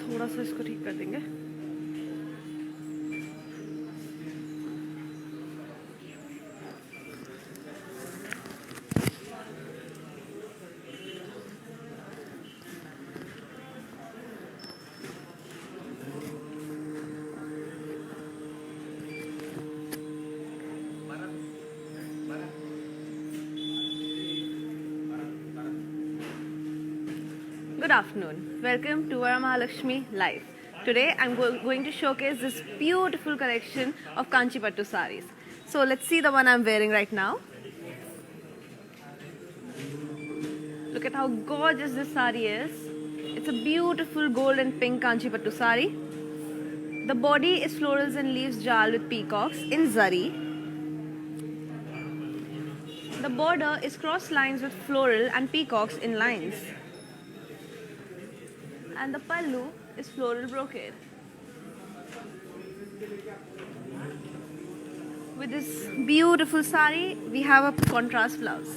थोड़ा सा इसको ठीक कर देंगे। Good afternoon. Welcome to Varamahalakshmi Live. Today I'm going to showcase this beautiful collection of Kanchipattu sarees. So let's see the one I'm wearing right now. Look at how gorgeous this saree is. It's a beautiful gold and pink Kanchipattu saree. The body is florals and leaves jal with peacocks in zari. The border is cross lines with floral and peacocks in lines. And the pallu is floral brocade. With this beautiful sari, we have a contrast blouse.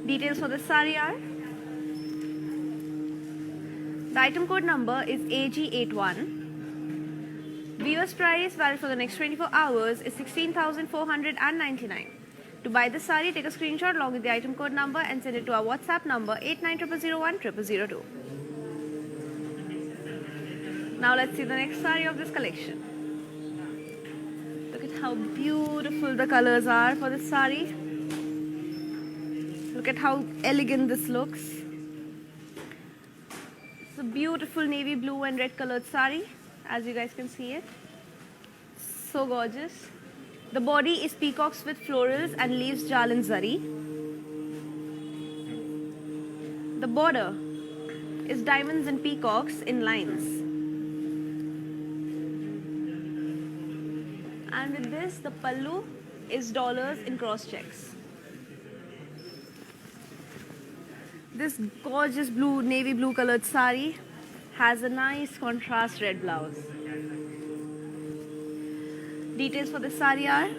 Details for this sari are: the item code number is AG81. Viewers price valid for the next 24 hours is 16,499. To buy this sari, take a screenshot along with the item code number and send it to our WhatsApp number 8900010002. Now let's see the next sari of this collection. Look at how beautiful the colors are for this sari. Look at how elegant this looks. It's a beautiful navy blue and red colored sari, as you guys can see it. So gorgeous. The body is peacocks with florals and leaves jal and zari. The border is diamonds and peacocks in lines. And with this, the pallu is dollars in cross checks. This gorgeous blue, navy blue colored sari has a nice contrast red blouse. Details for this sari are: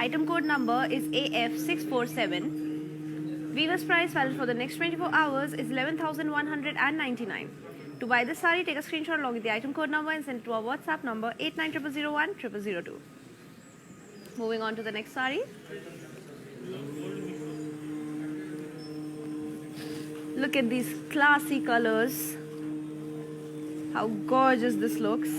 item code number is AF647. Weaver's price valid for the next 24 hours is 11,199. To buy this sari, take a screenshot along with the item code number and send it to our WhatsApp number 8900010002. Moving on to the next sari. Look at these classy colors. How gorgeous this looks.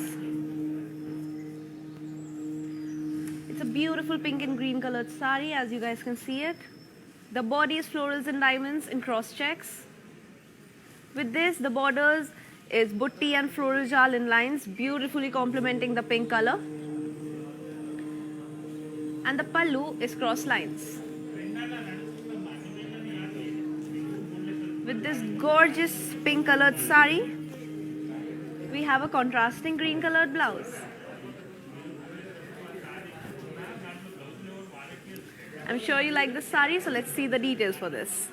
It's a beautiful pink and green colored sari, as you guys can see it. The body is florals and diamonds in cross checks. With this, the borders is butti and floral jal in lines, beautifully complementing the pink color. And the pallu is cross lines. With this gorgeous pink colored sari, we have a contrasting green colored blouse. I'm sure you like this sari, so let's see the details for this.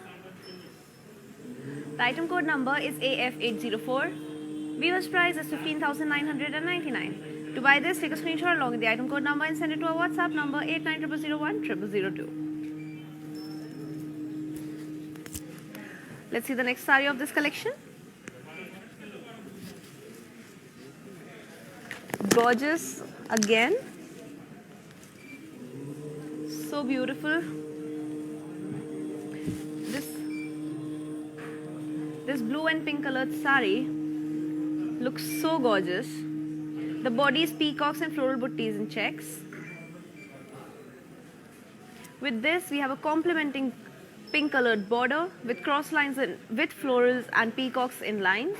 The item code number is AF804. Viewers price is 15,999. To buy this, take a screenshot along with the item code number and send it to our WhatsApp number 8900010002. Let's see the next sari of this collection. Gorgeous again. So beautiful. This blue and pink colored sari looks so gorgeous. The body is peacocks and floral buttis in checks. With this, we have a complementing pink colored border with cross lines and with florals and peacocks in lines.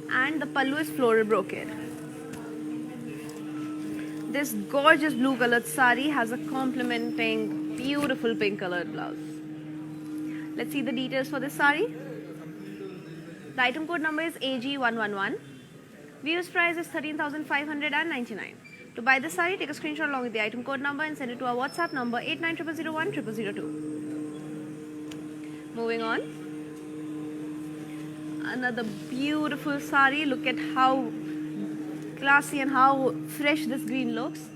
And the pallu is floral brocade. This gorgeous blue colored sari has a complementing beautiful pink colored blouse. Let's see the details for this sari. The item code number is AG111. Viewers price is 13,599. To buy this sari, take a screenshot along with the item code number and send it to our WhatsApp number 8900010002. Moving on. Another beautiful sari. Look at how classy and how fresh this green looks.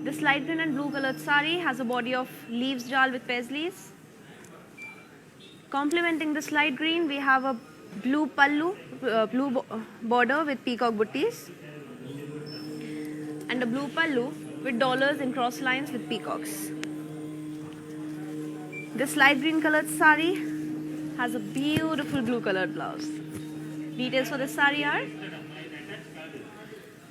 This light green and blue colored sari has a body of leaves jal with paisleys. Complementing this light green, we have a blue pallu, border with peacock buttis, and a blue pallu with dollars and cross lines with peacocks. This light green colored sari has a beautiful blue colored blouse. Details for this sari are: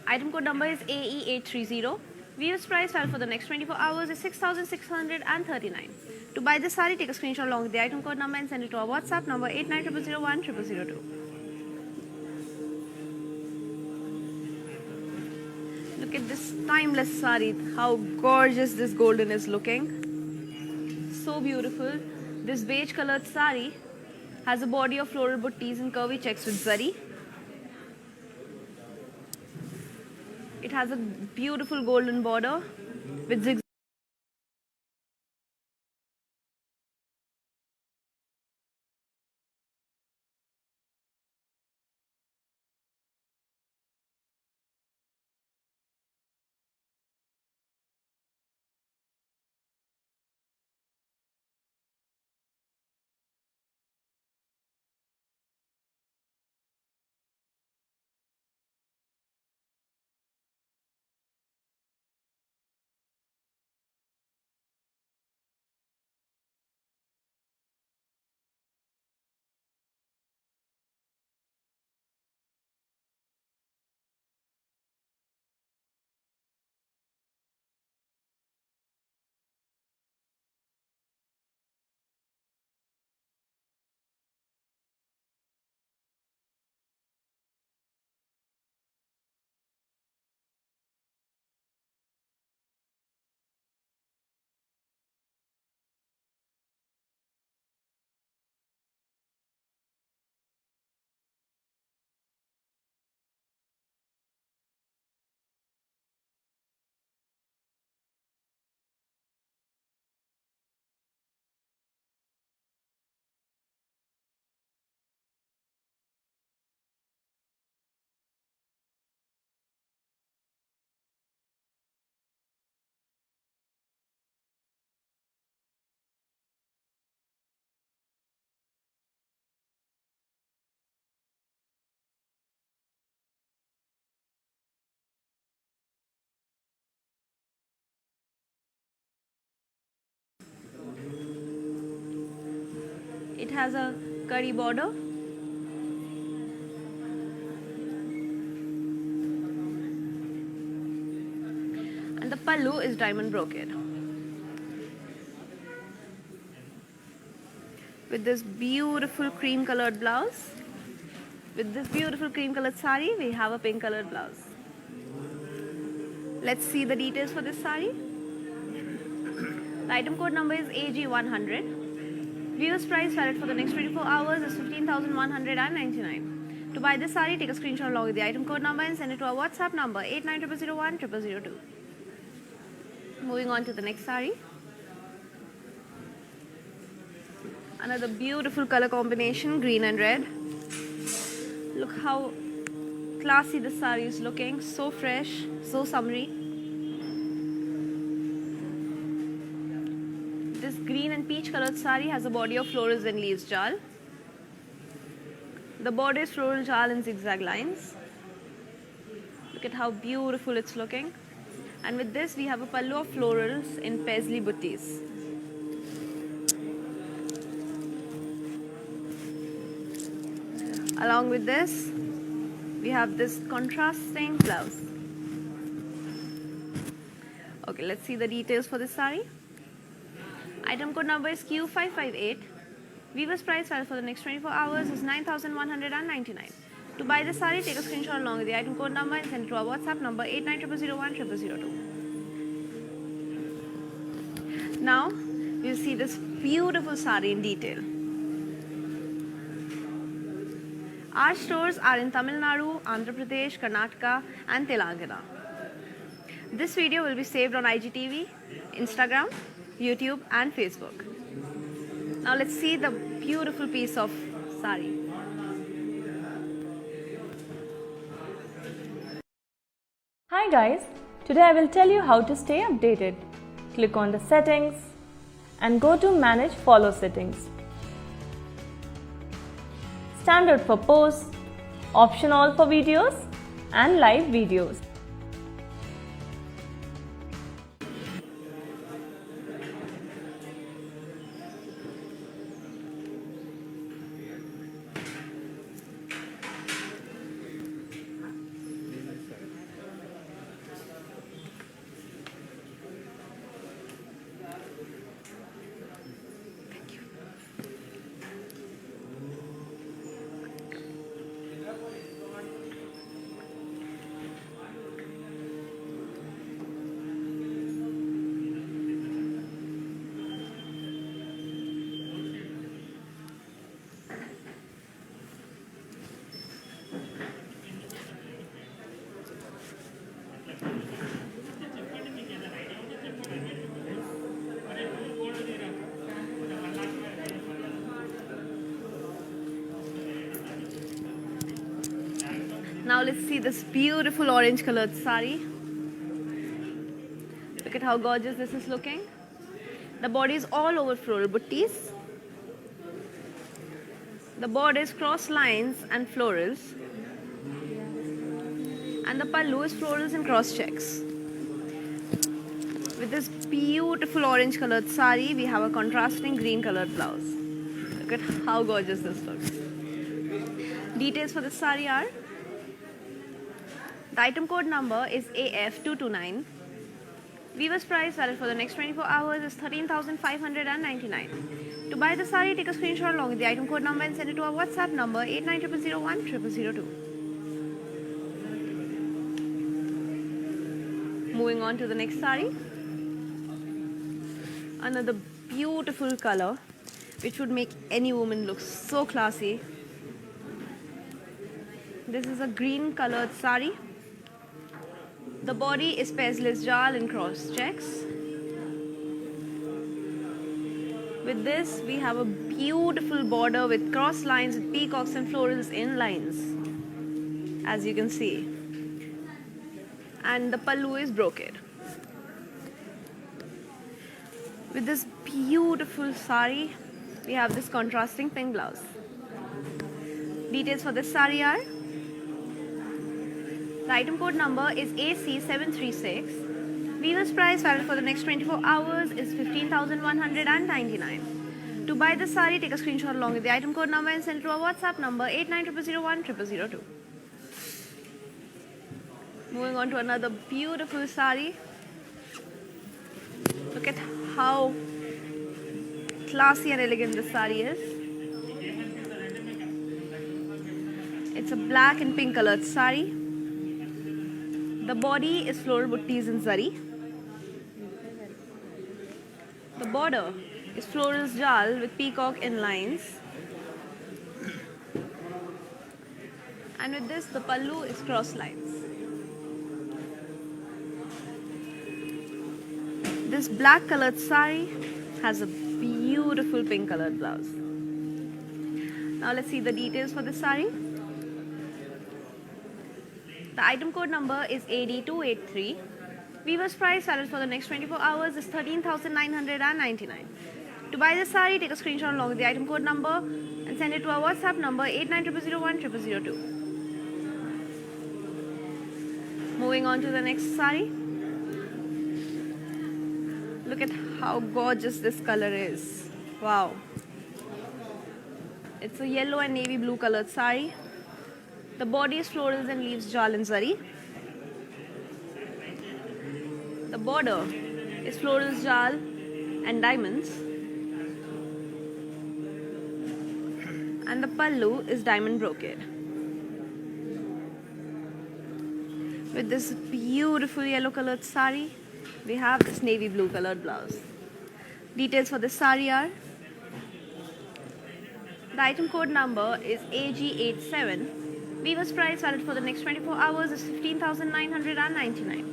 item code number is AE830. Viewers price value for the next 24 hours is 6,639. To buy this sari, take a screenshot along with the item code number and send it to our WhatsApp number 8900010002. Look at this timeless sari, how gorgeous this golden is looking. So beautiful. This beige colored sari has a body of floral buttis and curvy checks with zari. It has a beautiful golden border with zigzag. It has a curry border. And And the pallu is diamond brocade. With this beautiful cream colored blouse. With this beautiful cream colored sari, we have a pink colored blouse. Let's see the details for this sari. The item code number is AG100. Viewers price valid for the next 24 hours is 15,199. To buy this sari, take a screenshot along with the item code number and send it to our WhatsApp number 8900010002. Moving on to the next sari. Another beautiful color combination, green and red. Look how classy this sari is looking, so fresh, so summery. This green and peach colored sari has a body of florals and leaves jal. The border is floral jal in zigzag lines. Look at how beautiful it's looking. And with this we have a pallu of florals in paisley buttis. Along with this, we have this contrasting blouse. Okay, let's see the details for this sari. Item code number is Q558. Viewers price valid for the next 24 hours is 9,199. To buy this sari, take a screenshot along with the item code number and send it to our WhatsApp number 8900010002. Now, we'll see this beautiful sari in detail. Our stores are in Tamil Nadu, Andhra Pradesh, Karnataka and Telangana. This video will be saved on IGTV, Instagram, YouTube and Facebook. Now let's see the beautiful piece of sari. Hi guys, today I will tell you how to stay updated. Click on the settings and go to manage follow settings. Standard for posts, optional for videos and live videos. Now let's see this beautiful orange colored sari. Look at how gorgeous this is looking. The body is all over floral buttis. The border is cross lines and florals. And the pallu is florals and cross checks. With this beautiful orange colored sari, we have a contrasting green colored blouse. Look at how gorgeous this looks. Details for this sari are: the item code number is AF229. Viewers price valid for the next 24 hours is 13,599. To buy the sari, take a screenshot along with the item code number and send it to our WhatsApp number 8900010002. Moving on to the next sari. Another beautiful color which would make any woman look so classy. This is a green colored sari. The body is paisley jal and cross checks. With this, we have a beautiful border with cross lines with peacocks and florals in lines, as you can see. And the pallu is brocade. With this beautiful sari, we have this contrasting pink blouse. Details for this sari are: the item code number is AC736. Viewers price valid for the next 24 hours is 15,199. To buy this sari, take a screenshot along with the item code number and send it to our WhatsApp number 8900010002. Moving on to another beautiful sari. Look at how classy and elegant this sari is. It's a black and pink colored sari. The body is floral buttis in zari. The border is floral jal with peacock inlines. And with this, the pallu is cross lines. This black colored sari has a beautiful pink colored blouse. Now let's see the details for this sari. The item code number is AD283. Weaver's price valid for the next 24 hours is 13,999. To buy this sari, take a screenshot along with the item code number and send it to our WhatsApp number 8900010002. Moving on to the next sari. Look at how gorgeous this color is. Wow. It's a yellow and navy blue colored sari. The body is florals and leaves jal and zari. The border is florals jal and diamonds. And the pallu is diamond brocade. With this beautiful yellow colored sari, we have this navy blue colored blouse. Details for this sari are: the item code number is AG87. Weaver's price valid for the next 24 hours is 15,999.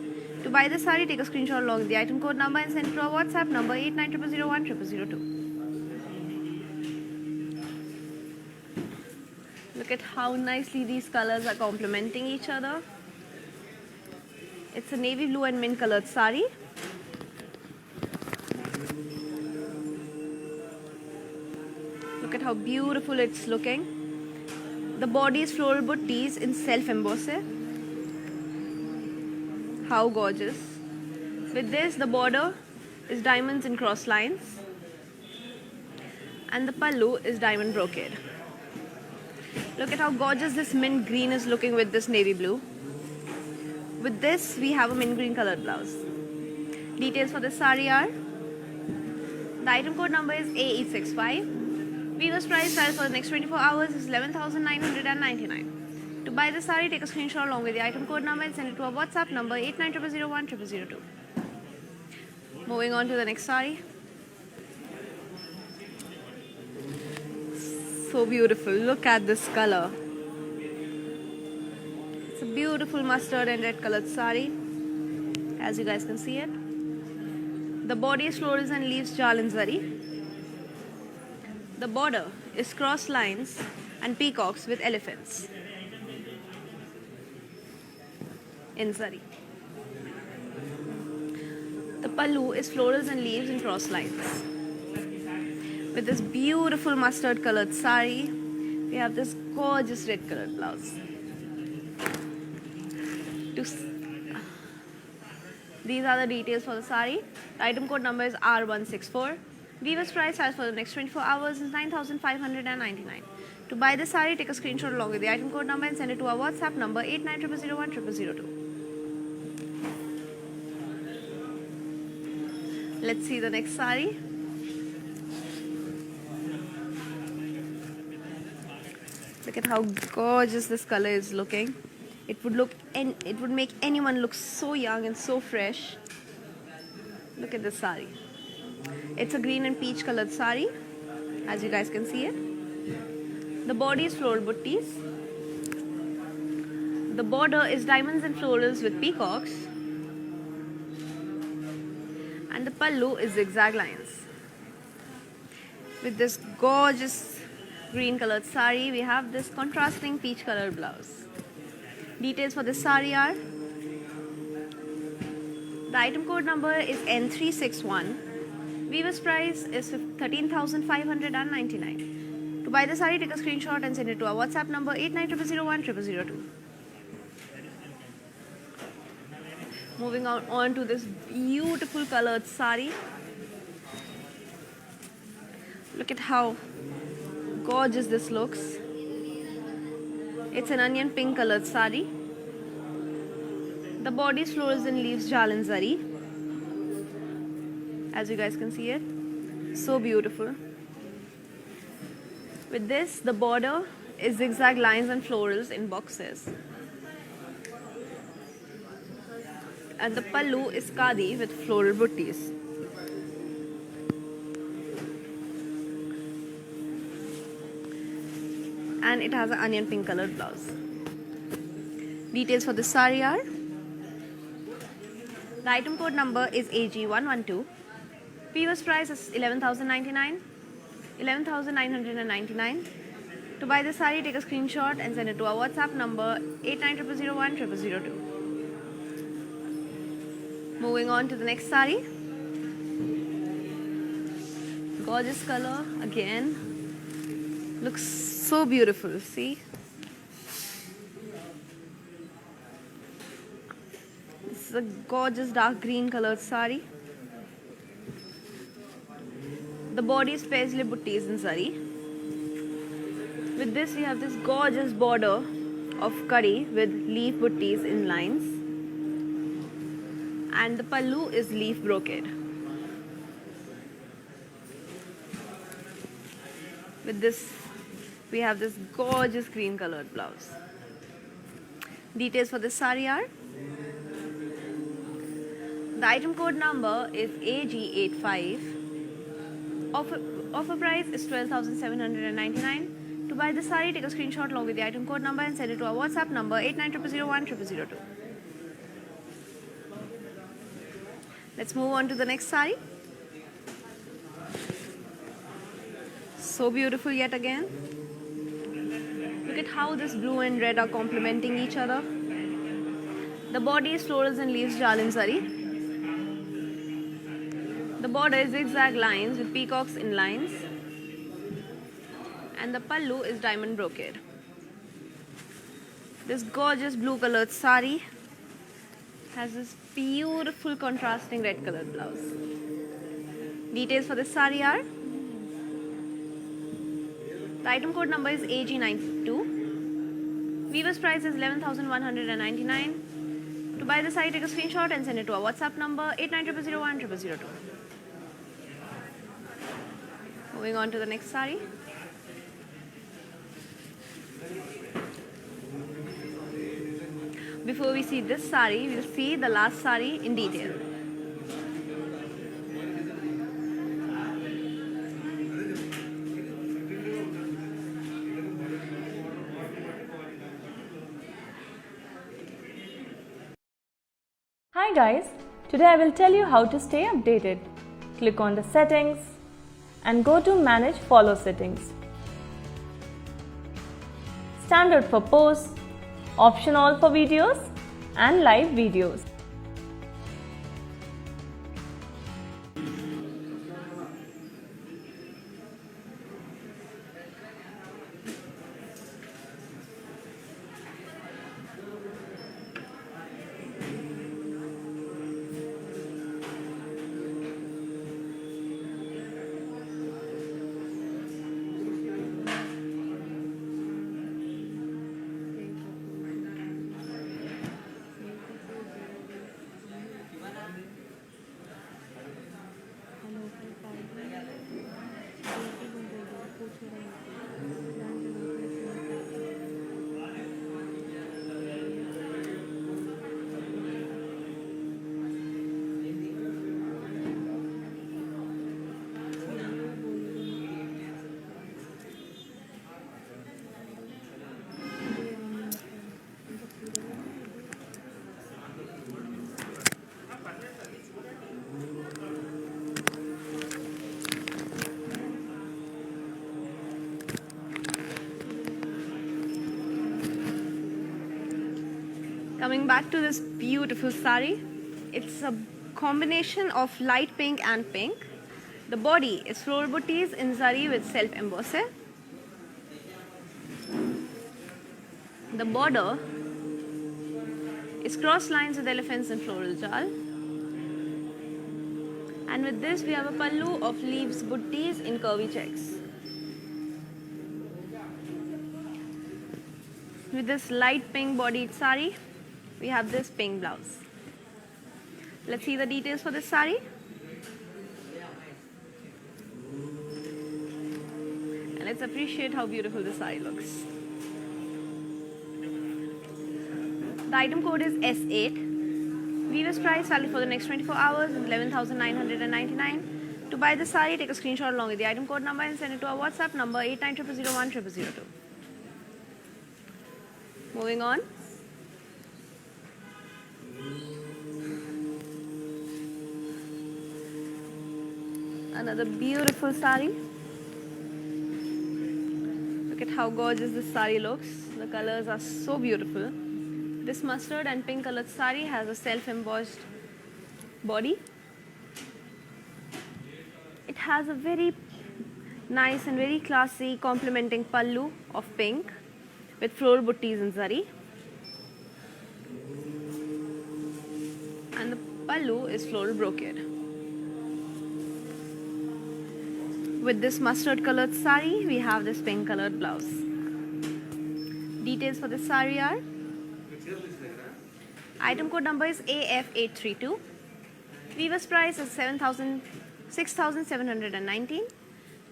To buy this sari, take a screenshot along with the item code number and send it to our WhatsApp number 8900010002. Look at how nicely these colors are complementing each other. It's a navy blue and mint colored sari. Look at how beautiful it's looking. The body is floral buttis in self embosse. How gorgeous. With this, the border is diamonds in cross lines. And the pallu is diamond brocade. Look at how gorgeous this mint green is looking with this navy blue. With this, we have a mint green colored blouse. Details for this sari are: the item code number is AE65. Weaver's price valid for the next 24 hours is 11,999. To buy this sari, take a screenshot along with the item code number and send it to our WhatsApp number 8900010002. Moving on to the next sari. So beautiful. Look at this color. It's a beautiful mustard and red colored sari, as you guys can see it. The body is florals and leaves jal and zari. The border is cross lines and peacocks with elephants in zari. The pallu is florals and leaves in cross lines. With this beautiful mustard colored sari, we have this gorgeous red colored blouse. These are the details for the sari. The item code number is R164. Weaver's price as for the next 24 hours is 9,599. To buy this sari, take a screenshot along with the item code number and send it to our WhatsApp number 8900010002. Let's see the next sari. Look at how gorgeous this color is looking. It would make anyone look so young and so fresh. Look at this sari. It's a green and peach colored sari, as you guys can see it. The body is floral buttis. The border is diamonds and florals with peacocks. And the pallu is zigzag lines. With this gorgeous green colored sari, we have this contrasting peach colored blouse. Details for this sari are: the item code number is N361. Weaver's price is 13,599. To buy the sari, take a screenshot and send it to our WhatsApp number 8900010002. Moving on to this beautiful colored sari. Look at how gorgeous this looks. It's an onion pink colored sari. The body is florals and leaves jal and zari. as you guys can see it. So beautiful. With this, the border is zigzag lines and florals in boxes. And the pallu is khadi with floral buttis. And it has an onion pink colored blouse. Details for this sari are: the item code number is AG112. Previous price is 11,999. To buy this sari, take a screenshot and send it to our WhatsApp number 8900010002. Moving on to the next sari. Gorgeous color again. Looks so beautiful. See? This is a gorgeous dark green colored sari. The body is paisley buttis in sari. With this, we have this gorgeous border of curry with leaf buttis in lines. And the pallu is leaf brocade. With this, we have this gorgeous green colored blouse. Details for this sari are: the item code number is AG85. Offer price is 12,799. To buy this sari, take a screenshot along with the item code number and send it to our WhatsApp number 8900010002. Let's move on to the next sari. So beautiful yet again. Look at how this blue and red are complementing each other. The body is florals and leaves jal in sari. The border is zigzag lines with peacocks in lines. And the pallu is diamond brocade. This gorgeous blue colored sari has this beautiful contrasting red colored blouse. Details for this sari are: the item code number is AG92. Weaver's price is 11,199. To buy the sari, take a screenshot and send it to our WhatsApp number 8900010002. Moving on to the next sari. Before we see this sari, we'll see the last sari in detail. Hi guys, today I will tell you how to stay updated. Click on the settings and go to manage follow settings. Standard for posts, option all for videos and live videos. Coming back to this beautiful sari, it's a combination of light pink and pink. The body is floral buttis in zari with self embosse. The border is cross lines with elephants and floral jal. And with this, we have a pallu of leaves buttis in curvy checks. With this light pink bodied sari, we have this pink blouse. Let's see the details for this sari. Let's appreciate how beautiful this saree looks. The item code is S8. Viewers price valid for the next 24 hours is 11,999. To buy the saree, take a screenshot along with the item code number and send it to our WhatsApp number 8900010002. Moving on. Another beautiful saree. Look at how gorgeous this saree looks. The colors are so beautiful. This mustard and pink colored saree has a self-embossed body. It has a very nice and very classy complementing pallu of pink with floral buttis in zari. And the pallu is floral brocade. With this mustard colored saree, we have this pink colored blouse. Details for this saree are: item code number is AF832. Weaver's price is 6,719.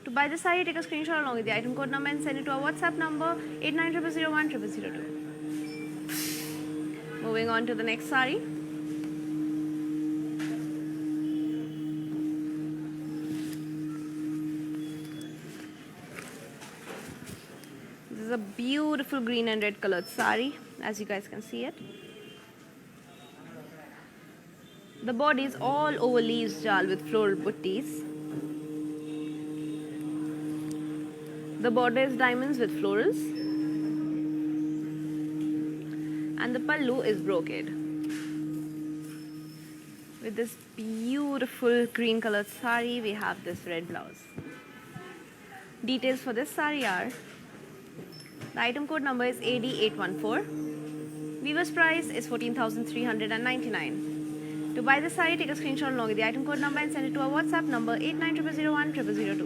To buy the saree, take a screenshot along with the item code number and send it to our WhatsApp number 8900010002. Moving on to the next saree. This is a beautiful green and red colored saree, as you guys can see it. The body is all over leaves jal with floral buttis. The border is diamonds with florals. And the pallu is brocade. With this beautiful green colored saree, we have this red blouse. Details for this saree are: the item code number is AD814. Weaver's price is 14,399. To buy the saree, take a screenshot along with the item code number and send it to our WhatsApp number 8900010002.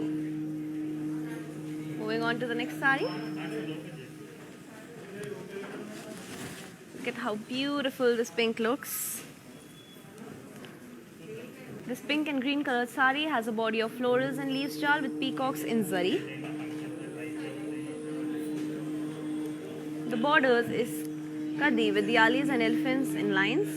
Moving on to the next saree. Look at how beautiful this pink looks. This pink and green colored saree has a body of florals and leaves jal with peacocks in zari. The borders is kadi with the alis and elephants in lines.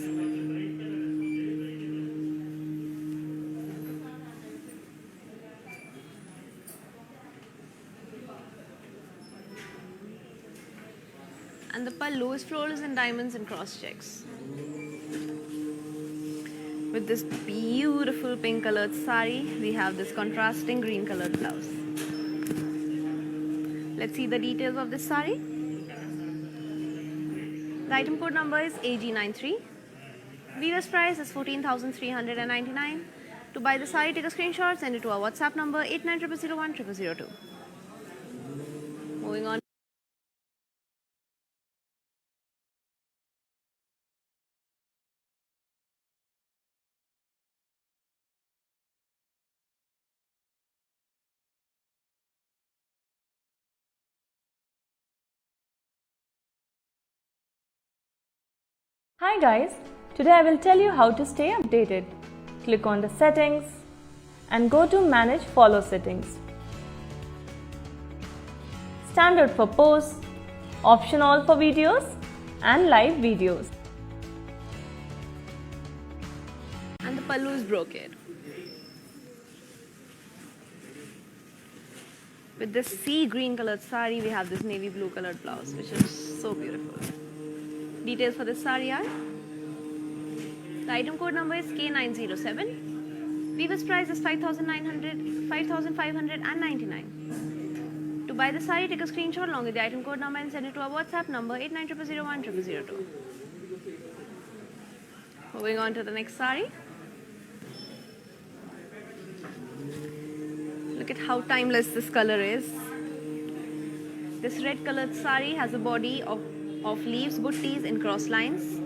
And the pallu is florals and diamonds and cross checks. With this beautiful pink colored saree, we have this contrasting green colored blouse. Let's see the details of this saree. The item code number is AG93. Weaver's price is 14,399. To buy the saree, take a screenshot, send it to our WhatsApp number 8900010002. Moving on. Hi guys, today I will tell you how to stay updated. Click on the settings and go to manage follow settings. Standard for posts, option all for videos and live videos. And the pallu is brocade. With this sea green colored saree, we have this navy blue colored blouse, which is so beautiful. Details for this saree are: the item code number is K907. Weaver's price is 5,599. To buy the saree, take a screenshot along with the item code number and send it to our WhatsApp number 8900010002. Moving on to the next saree. Look at how timeless this color is. This red colored saree has a body of leaves, buttis in cross lines.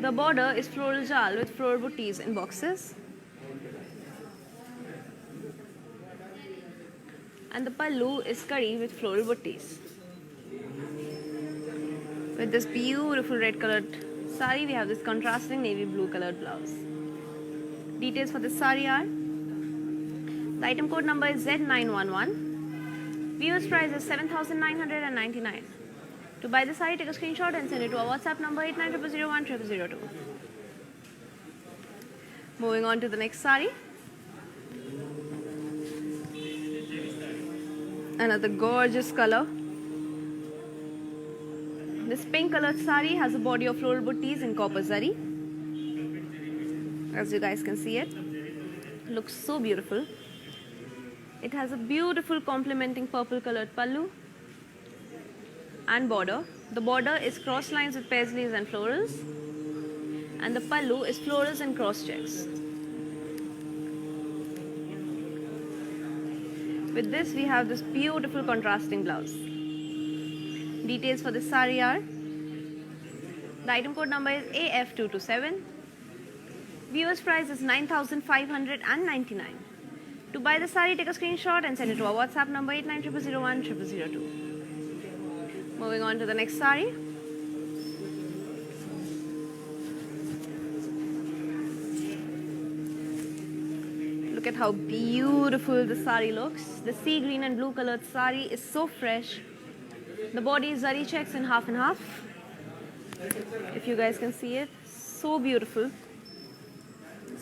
The border is floral jal with floral buttis in boxes. And the pallu is curry with floral buttis. With this beautiful red colored saree, we have this contrasting navy blue colored blouse. Details for this saree are: The item code number is Z911. Viewers price is 7,999. To buy the sari, take a screenshot and send it to our WhatsApp number 8900010002. Moving on to the next sari. Another gorgeous color. This pink colored sari has a body of floral buttees in copper zari. As you guys can see it, looks so beautiful. It has a beautiful complementing purple colored pallu and border. The border is cross lines with paisleys and florals, and the pallu is florals and cross checks. With this, we have this beautiful contrasting blouse. Details for this sari are: the item code number is AF227. Viewers price is 9,599. To buy the sari, take a screenshot and send it to our WhatsApp number 8900010002. Moving on to the next sari. Look at how beautiful the sari looks. The sea green and blue colored sari is so fresh. The body is zari checks in half and half. If you guys can see it, so beautiful,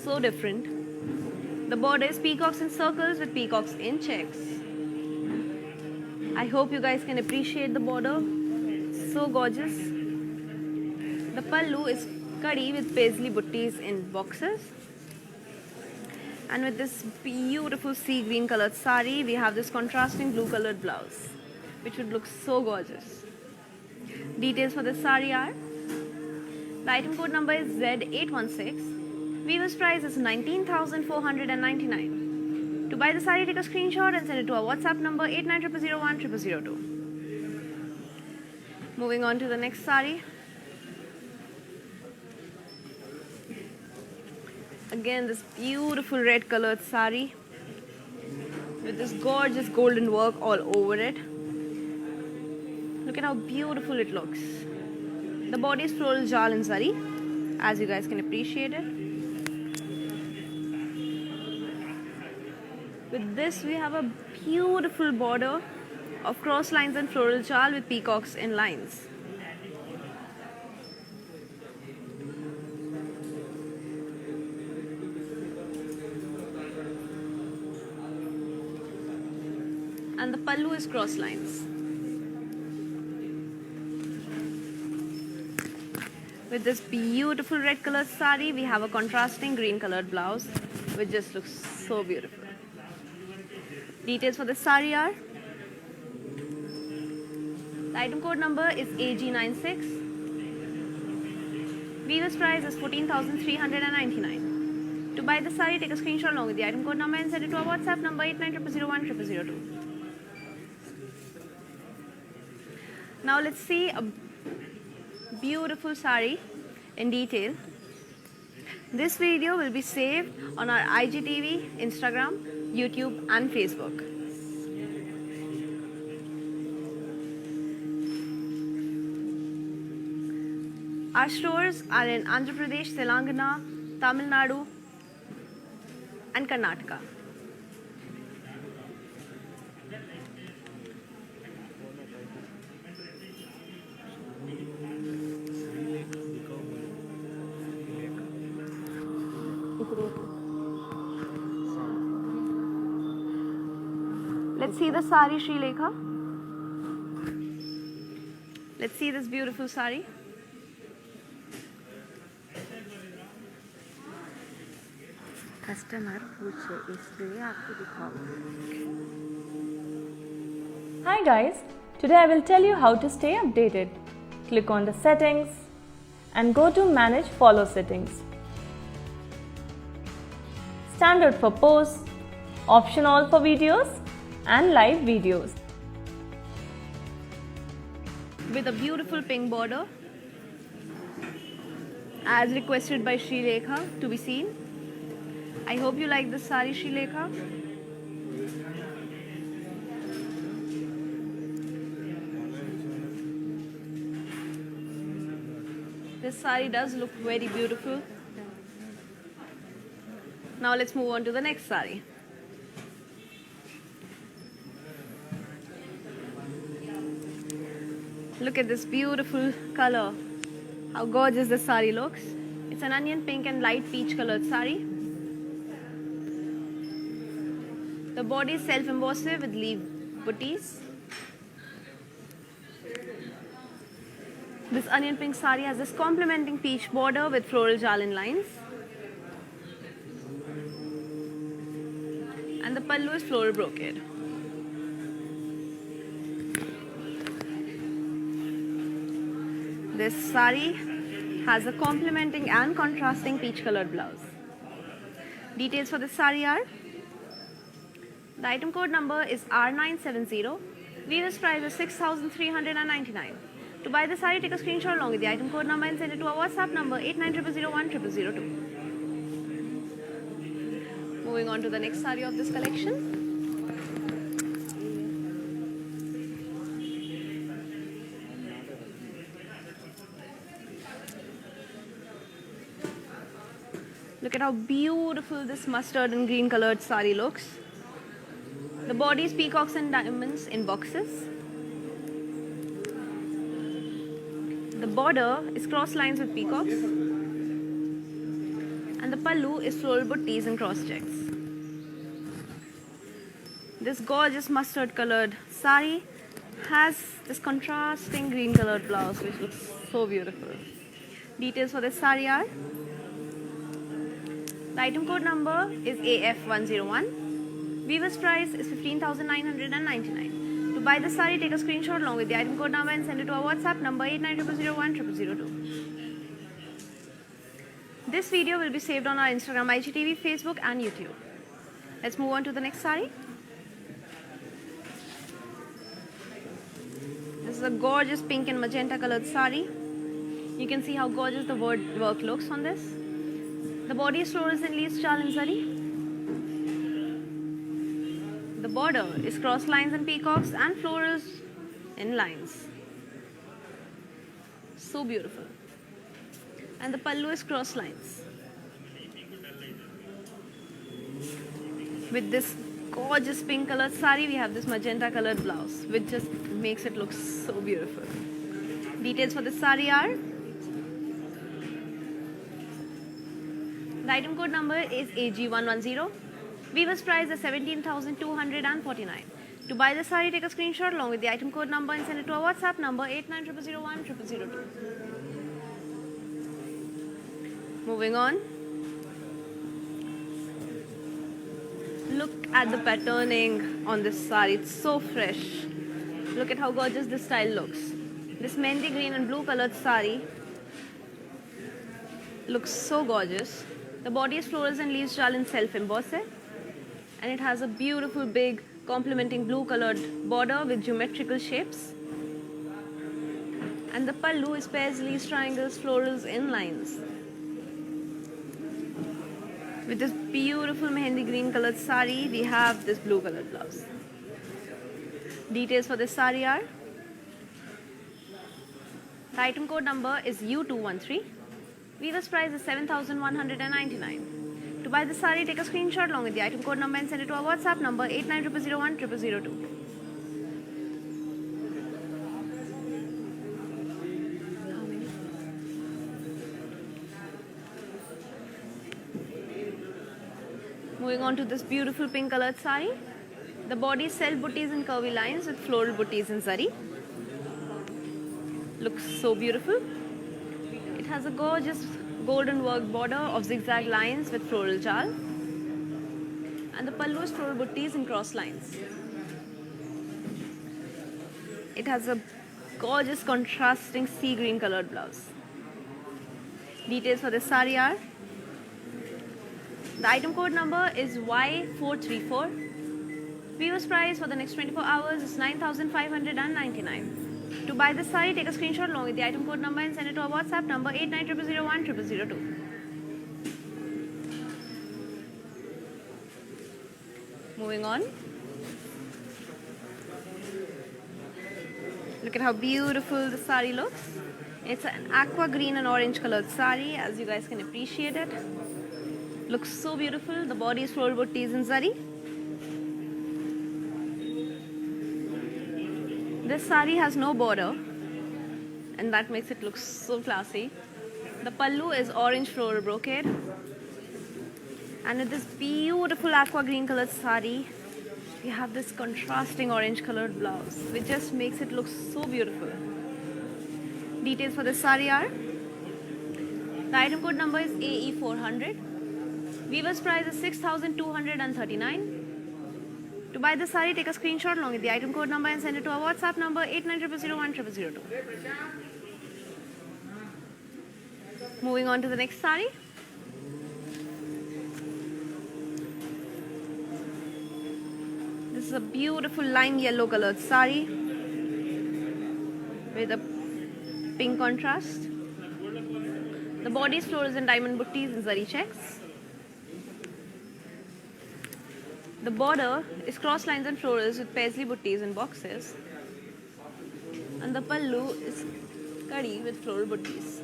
so different. The border is peacocks in circles with peacocks in checks. I hope you guys can appreciate the border. So gorgeous. The pallu is kadi with paisley buttees in boxes. And with this beautiful sea green colored sari, we have this contrasting blue colored blouse, which would look so gorgeous. Details for this sari are: the item code number is Z816. Viewers price is 19,499. To buy the sari, take a screenshot and send it to our WhatsApp number 8900010002. Moving on to the next sari. Again, this beautiful red colored sari with this gorgeous golden work all over it. Look at how beautiful it looks. The body is floral jal and zari, as you guys can appreciate it. With this, we have a beautiful border of cross lines and floral jal with peacocks in lines. And the pallu is cross lines. With this beautiful red colored sari, we have a contrasting green colored blouse, which just looks so beautiful. Details for this sari are: the item code number is AG96. Viewers price is 14,399. To buy the sari, take a screenshot along with the item code number and send it to our WhatsApp number 8900010002. Now let's see a beautiful sari in detail. This video will be saved on our IGTV, Instagram, YouTube and Facebook. Our stores are in Andhra Pradesh, Telangana, Tamil Nadu and Karnataka. Let's see the sari, Srilekha. Let's see this beautiful sari. Customer पूछे इसलिए आपको दिखाऊं. Hi guys, today I will tell you how to stay updated. Click on the settings and go to manage follow settings. Standard for posts, optional for videos and live videos. With a beautiful pink border, as requested by Srilekha to be seen. I hope you like this sari, Srilekha. This sari does look very beautiful. Now let's move on to the next sari. Look at this beautiful color. How gorgeous this sari looks. It's an onion pink and light peach colored sari. The body is self-embossed with leaf booties. This onion pink sari has this complementing peach border with floral jalin lines. And the pallu is floral brocade. This sari has a complementing and contrasting peach colored blouse. Details for this sari are: the item code number is R970. Weaver's price is 6,399. To buy the sari, take a screenshot along with the item code number and send it to our WhatsApp number 8900010002. Moving on to the next sari of this collection. Look at how beautiful this mustard and green colored sari looks. The body is peacocks and diamonds in boxes. The border is cross lines with peacocks. And the pallu is floral butties and cross checks. This gorgeous mustard colored sari has this contrasting green colored blouse which looks so beautiful. Details for this sari are: the item code number is AF101. Weaver's price is 15,999. To buy the sari, take a screenshot along with the item code number and send it to our WhatsApp number 8900010002. This video will be saved on our Instagram, IGTV, Facebook and YouTube. Let's move on to the next sari. This is a gorgeous pink and magenta colored sari. You can see how gorgeous the work looks on this. The body is florals and leaves chal and zari. The border is cross lines and peacocks and florals in lines. So beautiful. And the pallu is cross lines. With this gorgeous pink colored sari, we have this magenta colored blouse, which just makes it look so beautiful. Details for this sari are: the item code number is AG110. Weaver's price is 17,249. To buy the sari, take a screenshot along with the item code number and send it to our WhatsApp number 8900010002. Moving on. Look at the patterning on this sari. It's so fresh. Look at how gorgeous this style looks. This mehndi green and blue colored sari looks so gorgeous. The body is florals and leaves jal in self-embossed. And it has a beautiful big complementing blue colored border with geometrical shapes. And the pallu is pairs, leaves, triangles, florals in lines. With this beautiful mehendi green colored sari, we have this blue colored blouse. Details for this sari are: the item code number is U213. Weaver's price is 7,199. To buy the sari, take a screenshot along with the item code number and send it to our WhatsApp number 8900010002. Moving on to this beautiful pink colored sari. The body is self butties and curvy lines with floral butties and zari. Looks so beautiful. It has a gorgeous golden work border of zigzag lines with floral jal. And the pallu is floral butties and cross lines. It has a gorgeous contrasting sea green colored blouse. Details for this sari are: the item code number is Y434. Weaver's price for the next 24 hours is 9,599. To buy this sari, take a screenshot along with the item code number and send it to our WhatsApp number 8900010002. Moving on. Look at how beautiful the sari looks. It's an aqua green and orange colored sari, as you guys can appreciate it. Looks so beautiful. The body is floral butties and zari. This sari has no border. and that makes it look so classy. The pallu is orange floral brocade, and with this beautiful aqua green colored sari, we have this contrasting orange colored blouse, which just makes it look so beautiful. Details for this sari are: the item code number is AE400. Weaver's price is 6,239. To buy the sari, take a screenshot along with the item code number and send it to our WhatsApp number 8900010002. Moving on to the next sari. This is a beautiful lime yellow colored sari with a pink contrast. The body is florals and diamond buttis and zari checks. The border is cross lines and florals with paisley buttis and boxes. And the pallu is kadi with floral buttis.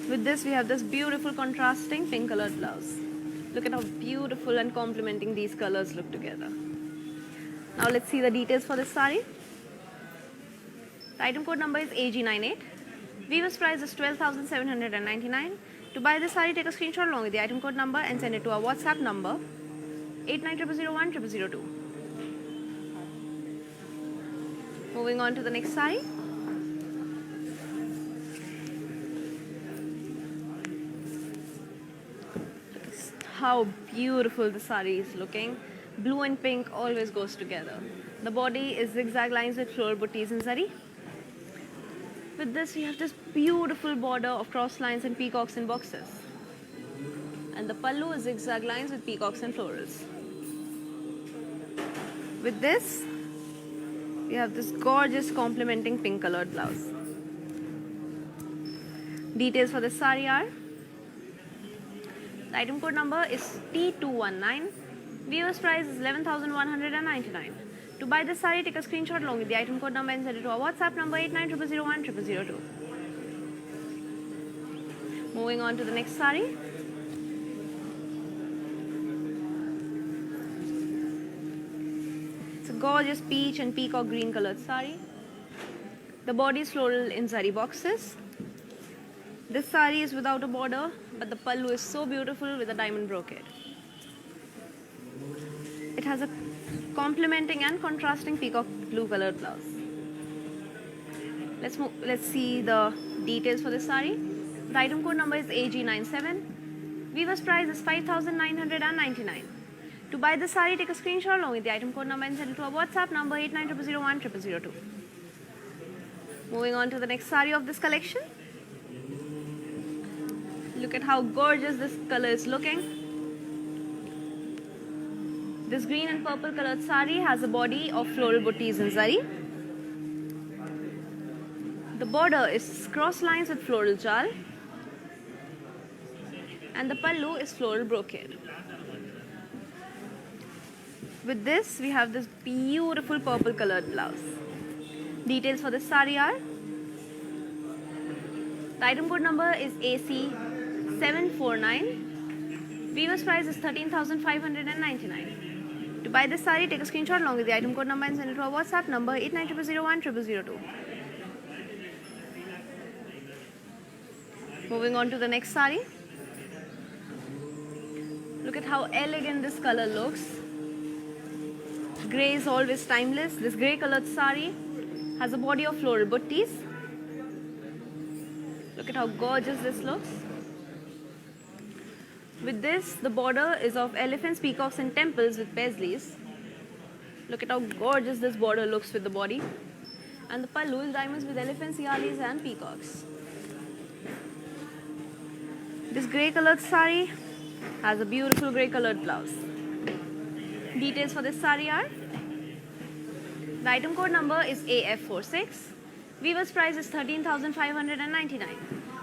With this, we have this beautiful contrasting pink colored blouse. Look at how beautiful and complementing these colors look together. Now let's see the details for this sari. The item code number is AG98. Weaver's price is 12,799. To buy this sari, take a screenshot along with the item code number and send it to our WhatsApp number 8900010002. Moving on to the next sari. How beautiful the sari is looking. Blue and pink always goes together. The body is zigzag lines with floral buttis and zari. With this, we have this beautiful border of cross lines and peacocks and boxes. And the pallu is zigzag lines with peacocks and florals. With this, we have this gorgeous complementing pink colored blouse. Details for this sari are: the item code number is T219. Weaver's price is 11,199. To buy this sari, take a screenshot along with the item code number and send it to our WhatsApp number 8900010002. Moving on to the next sari. It's a gorgeous peach and peacock green colored sari. The body is floral in zari boxes. This sari is without a border, but the pallu is so beautiful with a diamond brocade. It has a complementing and contrasting peacock blue colored blouse. Let's see the details for this sari. The item code number is AG97. Weaver's price is 5,999. To buy this sari, take a screenshot along with the item code number and send it to our WhatsApp number 8900010002. Moving on to the next sari of this collection. Look at how gorgeous this color is looking. This green and purple colored sari has a body of floral buttis and zari. The border is cross lines with floral jal. And the pallu is floral brocade. With this, we have this beautiful purple colored blouse. Details for this sari are: the item code number is AC749. Weaver's price is 13,599. To buy this sari, take a screenshot along with the item code number and send it to our WhatsApp number 8900010002. Moving on to the next sari. Look at how elegant this color looks. Grey is always timeless. This grey colored sari has a body of floral buttis. Look at how gorgeous this looks. With this, the border is of elephants, peacocks and temples with paisleys. Look at how gorgeous this border looks with the body. And the pallu is diamonds with elephants, yalis and peacocks. This grey colored sari has a beautiful grey colored blouse. Details for this sari are: the item code number is AF46. Weaver's price is 13,599.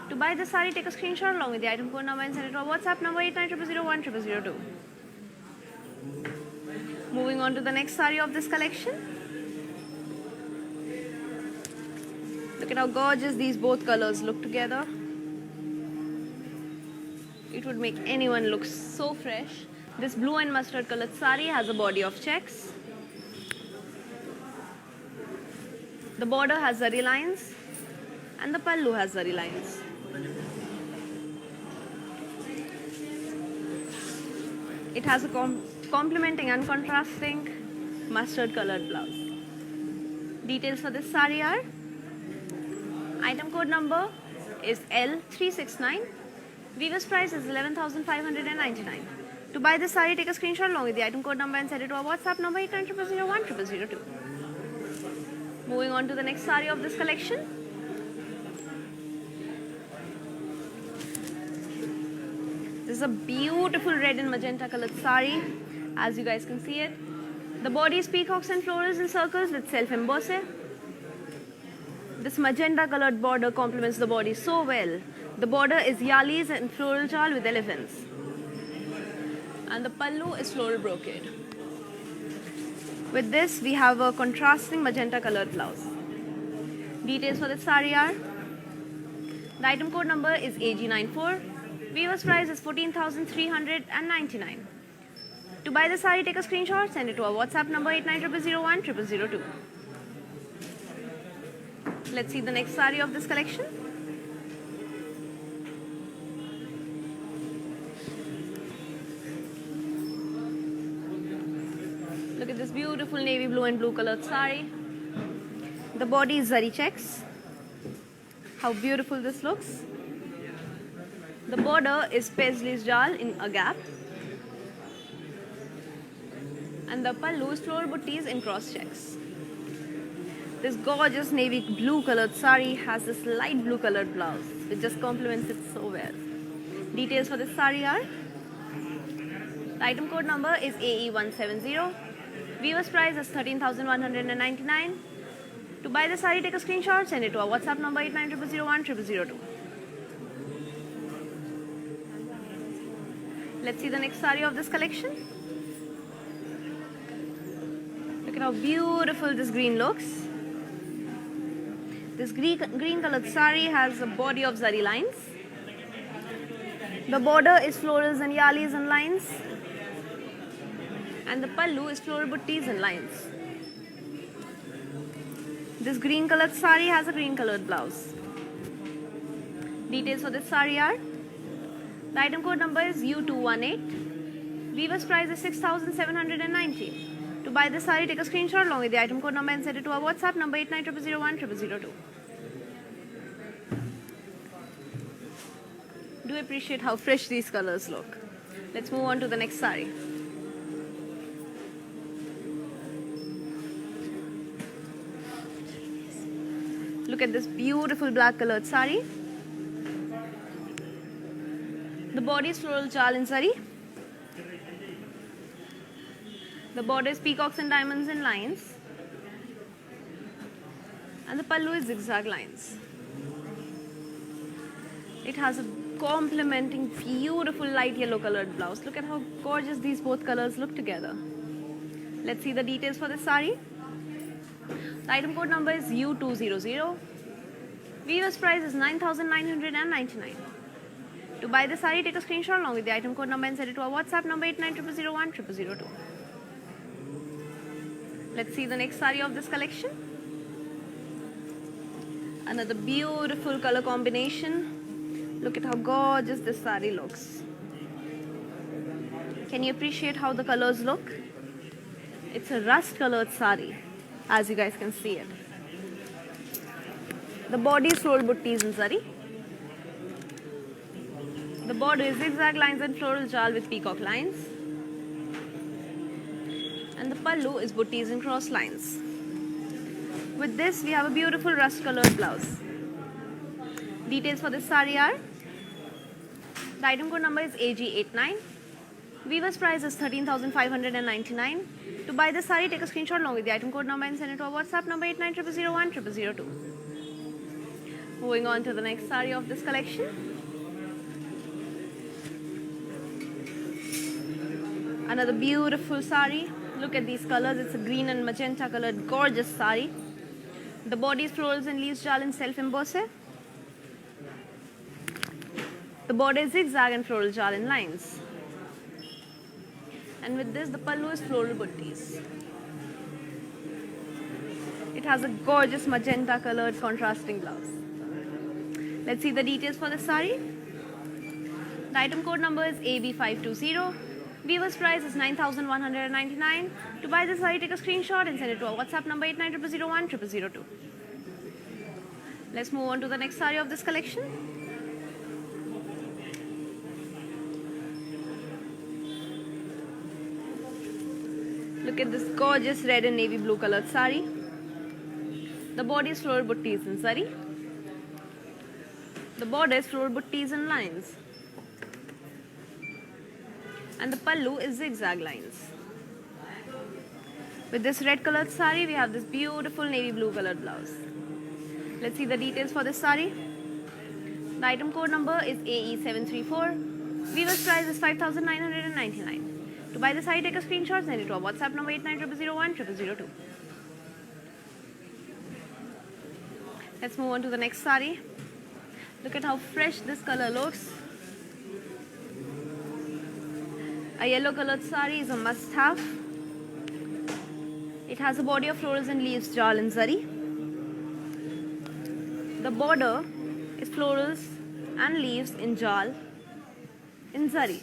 To buy this sari, take a screenshot along with the item code number and send it to our WhatsApp number 8900010002. Moving on to the next sari of this collection. Look at how gorgeous these both colors look together. It would make anyone look so fresh. This blue and mustard colored sari has a body of checks. The border has zari lines and the pallu has zari lines. It has a complementing and contrasting mustard colored blouse. Details for this sari are: item code number is L369. Weaver's price is 11,599. To buy this sari, take a screenshot along with the item code number and send it to our WhatsApp number 8900010002. Moving on to the next sari of this collection. This is a beautiful red and magenta colored sari, as you guys can see it. The body is peacocks and florals in circles with self-embosse. This magenta colored border complements the body so well. The border is yalis and floral jal with elephants. And the pallu is floral brocade. With this, we have a contrasting magenta colored blouse. Details for this sari are: the item code number is AG94. Weaver's price is 14,399. To buy the sari, take a screenshot, send it to our WhatsApp number 8900010002. Let's see the next sari of this collection. Look at this beautiful navy blue and blue colored sari. The body is zari checks. How beautiful this looks. The border is paisley jal in a gap. And the pallu is floral buttis in cross checks. This gorgeous navy blue colored sari has this light blue colored blouse, which just complements it so well. Details for this sari are: the item code number is AE170. Weaver's price is 13,199. To buy the sari, take a screenshot, send it to our WhatsApp number 8900010002. Let's see the next sari of this collection. Look at how beautiful this green looks. This green colored sari has a body of zari lines. The border is florals and yalis and lines. And the pallu is floral buttis and lines. This green colored sari has a green colored blouse. Details for this sari are: the item code number is U218. Weaver's price is 6,790. To buy this sari, take a screenshot along with the item code number and send it to our WhatsApp number 8900010002. Do appreciate how fresh these colors look. Let's move on to the next sari. Look at this beautiful black colored sari. The body is floral jal in zari. The border is peacocks and diamonds in lines. And the pallu is zigzag lines. It has a complementing beautiful light yellow colored blouse. Look at how gorgeous these both colors look together. Let's see the details for this sari. The item code number is U200. Weaver's price is 9,999. To buy the sari, take a screenshot along with the item code number and send it to our WhatsApp number 8900010002. Let's see the next sari of this collection. Another beautiful color combination. Look at how gorgeous this sari looks. Can you appreciate how the colors look? It's a rust colored sari, as you guys can see it. The body is floral buttis in zari. The border is zigzag lines and floral jal with peacock lines. And the pallu is buttis in cross lines. With this, we have a beautiful rust colored blouse. Details for this sari are: the item code number is AG89. Weaver's price is 13,599. To buy this sari, take a screenshot along with the item code number and send it to our WhatsApp number 8900010002. Moving on to the next sari of this collection. Another beautiful sari. Look at these colors. It's a green and magenta colored gorgeous sari. The body is florals and leaves jal in self-embosse. The border is zigzag and floral jal in lines. And with this, the pallu is floral buttis. It has a gorgeous magenta colored contrasting blouse. Let's see the details for this sari. The item code number is AB520. Weaver's price is 9,199. To buy this sari, take a screenshot and send it to our WhatsApp number 8900010002. Let's move on to the next sari of this collection. Look at this gorgeous red and navy blue colored sari. The body is floral buttees in sari. The border is floral buttees and lines. And the pallu is zigzag lines. With this red colored sari, we have this beautiful navy blue colored blouse. Let's see the details for this sari. The item code number is AE734. Weaver's price is 5,999. To buy the sari, take a screenshot, send it to our WhatsApp number 8900010002. Let's move on to the next sari. Look at how fresh this color looks. A yellow colored sari is a must-have. It has a body of florals and leaves jal and zari. The border is florals and leaves in jal in zari.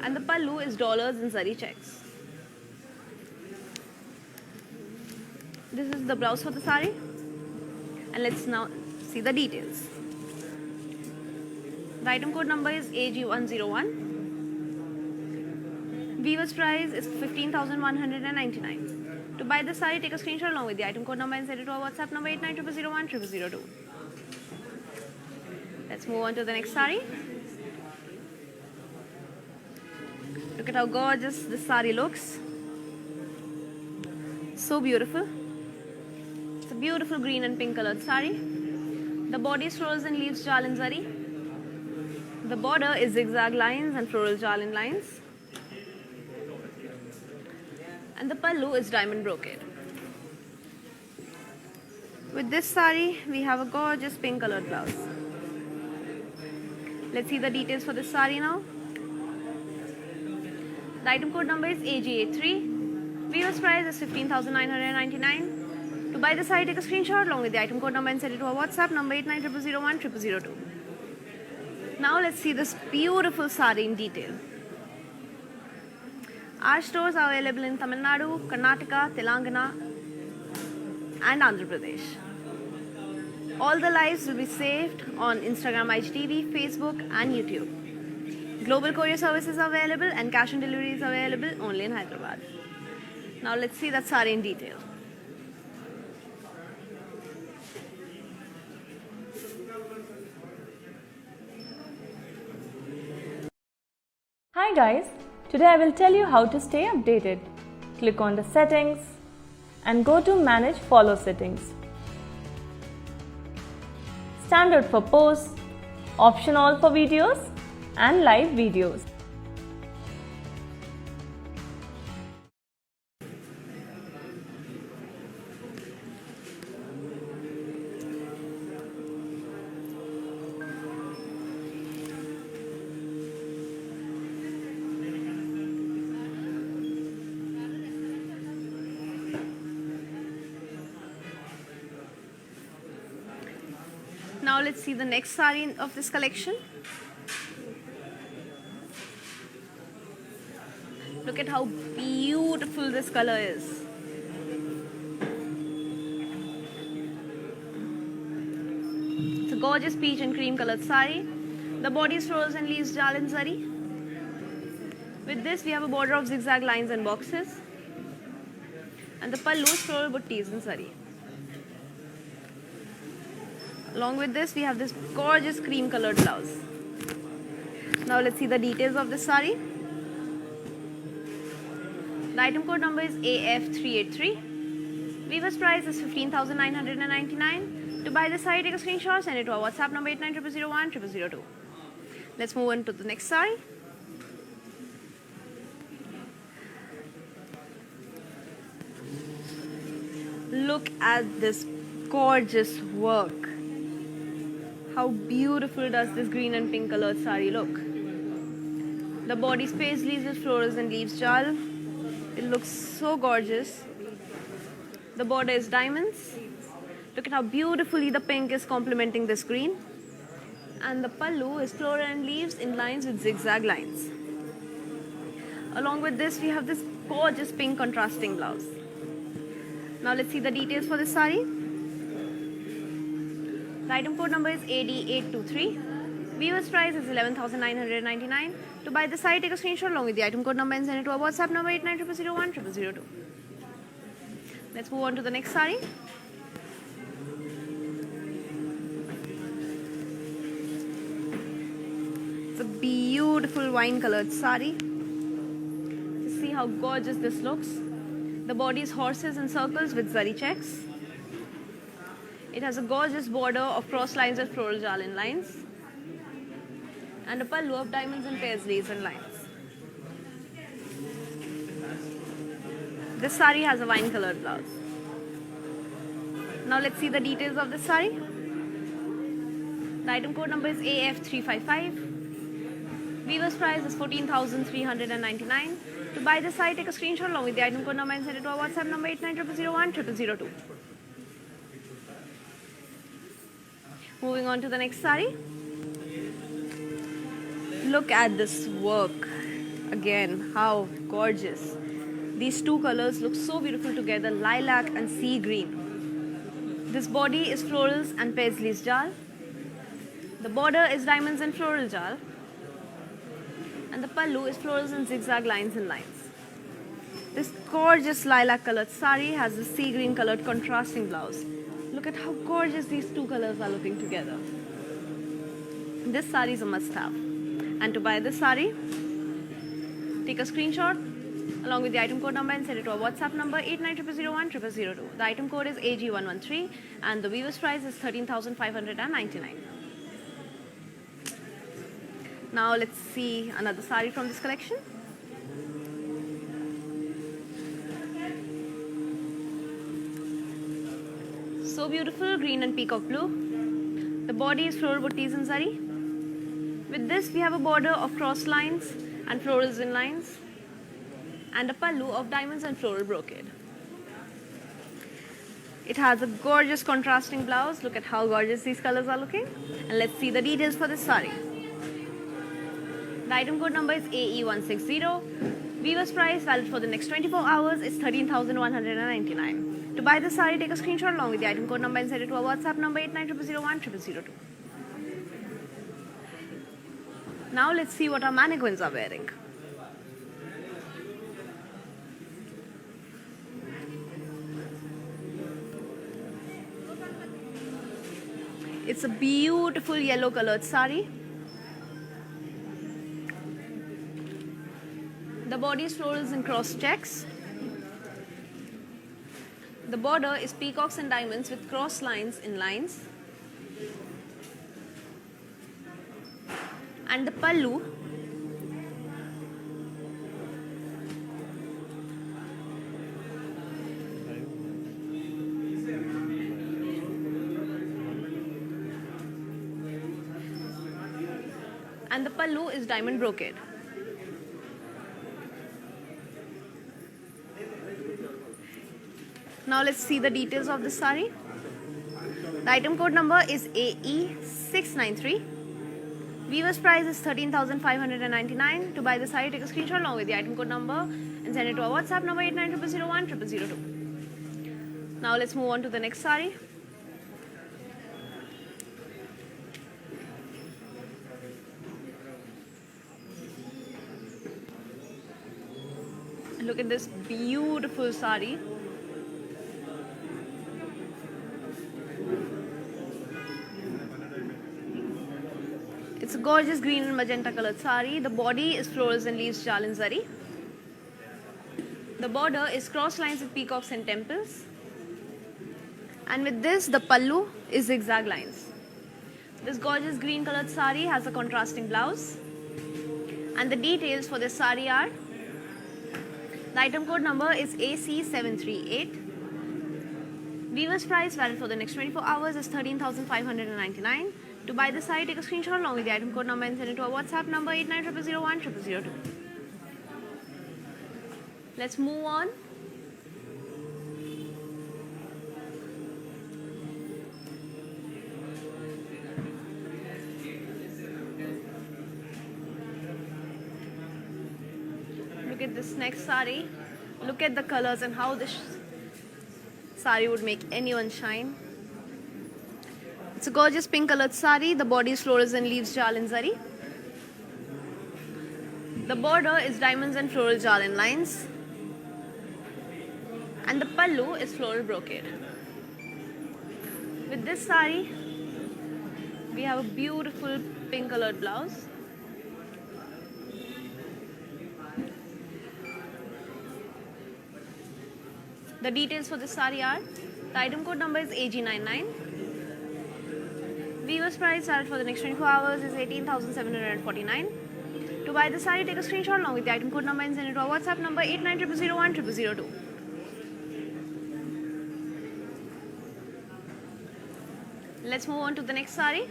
And the pallu is dollars and zari checks. This is the blouse for the sari. And let's now see the details. The item code number is AG101. Weaver's price is 15,199. To buy this sari, take a screenshot along with the item code number and send it to our WhatsApp number 8900010002. Let's move on to the next sari. Look at how gorgeous this sari looks. So beautiful. It's a beautiful green and pink colored sari. The body is florals and leaves jal and zari. The border is zigzag lines and floral jal and lines. And the pallu is diamond brocade. With this sari, we have a gorgeous pink colored blouse. Let's see the details for this sari now. The item code number is AG83. Weaver's price is 15,999. To buy the sari, take a screenshot along with the item code number and send it to our WhatsApp number 8900010002. Now let's see this beautiful sari in detail. Our stores are available in Tamil Nadu, Karnataka, Telangana and Andhra Pradesh. All the lives will be saved on Instagram, IGTV, Facebook and YouTube. Global courier services are available and cash on delivery is available only in Hyderabad. Now let's see that sari in detail. Hi guys, today I will tell you how to stay updated. Click on the settings and go to manage follow settings. Standard for posts, option all for videos and live videos. Now let's see the next sari of this collection. Look at how beautiful this color is. It's a gorgeous peach and cream colored sari. The body is florals and leaves jal and zari. With this we have a border of zigzag lines and boxes. And the pallu is floral buttees and zari. Along with this, we have this gorgeous cream colored blouse. Now let's see the details of this sari. The item code number is AF383. Weaver's price is 15,999. To buy this sari, take a screenshot, send it to our WhatsApp number 8900010002. Let's move on to the next sari. Look at this gorgeous work. How beautiful does this green and pink colored sari look? The body is paisley with florals and leaves jal. It looks so gorgeous. The border is diamonds. Look at how beautifully the pink is complementing this green. And the pallu is floral and leaves in lines with zigzag lines. Along with this, we have this gorgeous pink contrasting blouse. Now let's see the details for this sari. The item code number is AD823. Viewers price is 11,999. To buy the sari, take a screenshot along with the item code number and send it to our WhatsApp number 8900010002. Let's move on to the next sari. It's a beautiful wine colored sari. Just see how gorgeous this looks. The body is horses and circles with zari checks. It has a gorgeous border of cross lines and floral jalin lines. And a pallu of diamonds and paisleys and lines. This sari has a wine colored blouse. Now let's see the details of this sari. The item code number is AF355. Weaver's price is 14,399. To buy this sari, take a screenshot along with the item code number and send it to our WhatsApp number 8900010002. Moving on to the next sari. Look at this work. Again, how gorgeous. These two colors look so beautiful together, lilac and sea green. This body is florals and paisleys jal. The border is diamonds and floral jal. And the pallu is florals and zigzag lines and lines. This gorgeous lilac colored sari has the sea green colored contrasting blouse. Look at how gorgeous these two colors are looking together. This sari is a must have. And to buy this sari, take a screenshot along with the item code number and send it to our WhatsApp number 8900010002. The item code is AG113 and the weaver's price is 13,599. Now let's see another sari from this collection. So beautiful, green and peacock blue. The body is floral buttees and zari. With this, we have a border of cross lines and florals in lines, and a pallu of diamonds and floral brocade. It has a gorgeous contrasting blouse. Look at how gorgeous these colors are looking. And let's see the details for this sari. The item code number is AE160. Weaver's price valid for the next 24 hours is 13,199. To buy this sari, take a screenshot along with the item code number and send it to our WhatsApp number 8900010002. Now let's see what our mannequins are wearing. It's a beautiful yellow colored sari. The body is florals and cross checks. The border is peacocks and diamonds with cross lines in lines. And the pallu is diamond brocade. Now let's see the details of this sari. The item code number is AE693. Weaver's price is 13,599. To buy the sari, take a screenshot along with the item code number and send it to our WhatsApp number 8900010002. Now let's move on to the next sari. Look at this beautiful sari. It's a gorgeous green and magenta colored sari. The body is florals and leaves jal and zari. The border is cross lines with peacocks and temples. And with this, the pallu is zigzag lines. This gorgeous green colored sari has a contrasting blouse. And the details for this sari are: the item code number is AC738. Weaver's price valid for the next 24 hours is 13,599. To buy the sari, take a screenshot along with the item code number and send it to our WhatsApp number 8900010002. Let's move on at this next sari. Look at the colors and how this sari would make anyone shine. It's a gorgeous pink colored sari. The body is florals and leaves jal in zari. The border is diamonds and floral jal in lines. And the pallu is floral brocade. With this sari, we have a beautiful pink colored blouse. The details for this sari are, the item code number is AG99. Weaver's price valid for the next 24 hours is 18,749. To buy the sari, take a screenshot along with the item code number and send it to our WhatsApp number 8900010002. Let's move on to the next sari.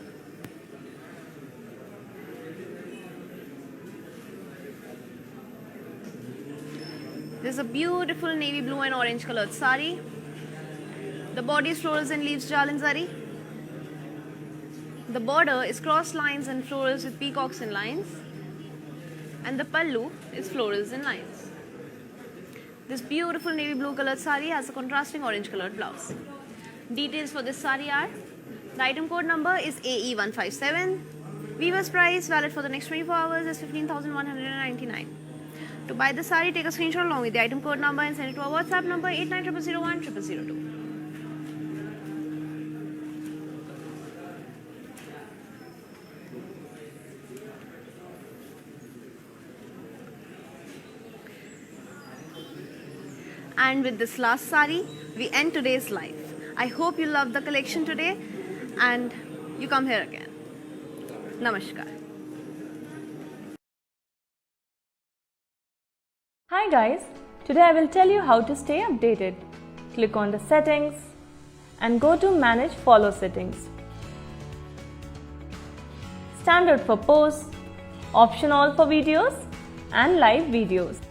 This is a beautiful navy blue and orange colored sari. The body is florals and leaves jal in zari. The border is cross lines and florals with peacocks in lines. And the pallu is florals in lines. This beautiful navy blue colored sari has a contrasting orange colored blouse. Details for this sari are, the item code number is AE157. Weaver's price valid for the next 24 hours is 15,199. To buy the sari, take a screenshot along with the item code number and send it to our WhatsApp number 8900010002. And with this last sari, we end today's live. I hope you loved the collection today and you come here again. Namaskar. Hi guys, today I will tell you how to stay updated. Click on the settings and go to manage follow settings. Standard for posts, option all for videos and live videos.